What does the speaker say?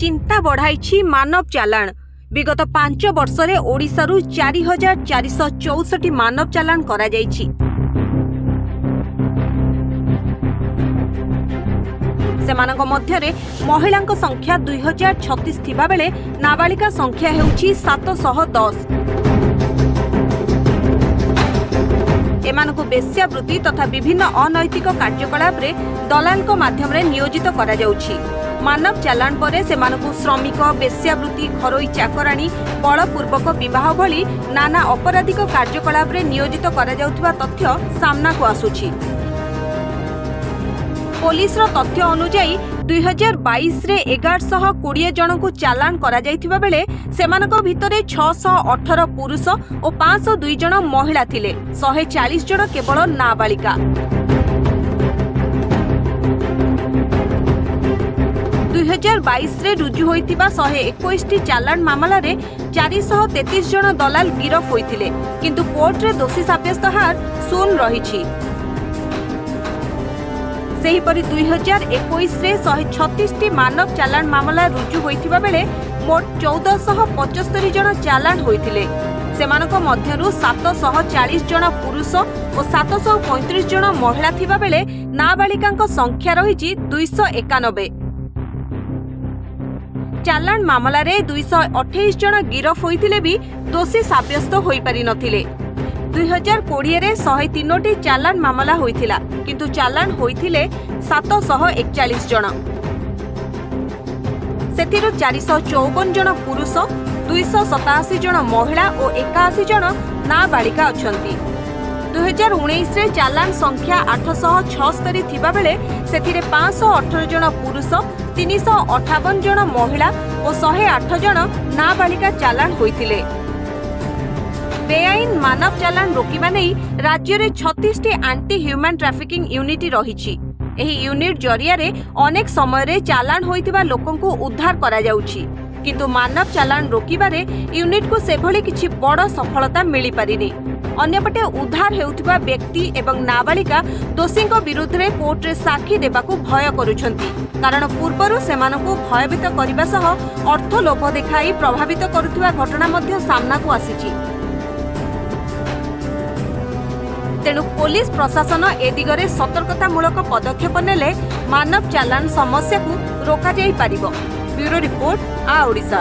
चिंता बढ़ाई मानव चालाण। विगत 5 वर्ष रे ओडिशारू 4464 मानव चालाण करा जायछि। सेमानक मध्यरे महिलांक संख्या 2036 थिबा बेले नाबालिका संख्या हेउछि 710। एमानकु वेश्यावृत्ति तथा विभिन्न अनैतिक कार्यकलाप रे दलाल माध्यम रे नियोजित करा जाउछि। मानव चालाण परे सेमानकु श्रमिक, वेश्यावृत्ति, घरोई चाकराणी, बलपूर्वक विवाह भली नाना अपराधिक कार्यकलाप रे नियोजित करा जाउथिबा तथ्य सामनाकु आसुछि। पुलिस रो तथ्य अनुसार 2022 रे 1120 जन को चालाण करा जायथिबा बेले सेमानक भितरे 618 पुरुष और 502 जन महिला थिले। 140 जन केवल नाबालिका। 2022 रे रुजु होइतिबा 121 चालाण मामला रे 433 जन दलाल गिरफ होइतिले, किंतु कोर्ट रे दोषी साब्यस्त हार शून्य रहिछि। सेहीपरि 2021 रे 136 मानव चालाण मामला रुजु होइतिबा बेले मोट 1475 जन चालाण होइतिले। सेमानक मध्यरु 740 जन पुरुष और 735 जन महिला थिबा बेले नाबालिकांक संख्या रहिछि 291। चालाण मामला रे 228 जन गिरफ होइतिले भी दोषी साब्यस्त होई पारि नथिले। 2020 रे 103 चालाण मामला होइथिला, किंतु चालाण होइथिले 741 जन। सेथिरु 454 जन पुरुष, 287 जन महिला और 81 जन नाबालिका अछंती। 2019 रे चालाण संख्या 876 थिबा बेले सेथिरे 518 जन पुरुष, 358 जन महिला और 108 जन नाबालिका चालाण होइथिले। बेआईन मानव चालाण रोकिबा नै राज्य रे 36 एंटी ह्यूमन ट्रैफिकिंग यूनिट रहिछि। एही यूनिट जरिया रे अनेक समय रे चालाण होइतिबा लोकन को उद्धार करा जाउछि, किंतु मानव चालाण रोकिबा रे यूनिट को सेभली किछि बड़ सफलता मिली पारिनी। अन्यपटे उद्धार हेउतिबा व्यक्ति एवं नाबालिका दोषी विरुद्ध रे कोर्ट रे साक्षी देबाकू भय करुछंती, कारण पूर्वरु सेमानकू भयभीत करिबा सह अर्थ लोभ देखाई प्रभावित करुथिबा घटना मध्य सामनाकू आसीछि। तेणु पुलिस प्रशासन ए दिगरे सतर्कतामूलक पदक्षेप नेले मानव चालाण समस्या को रोका जाई पारिबो। ब्यूरो रिपोर्ट, आ ओडिशा।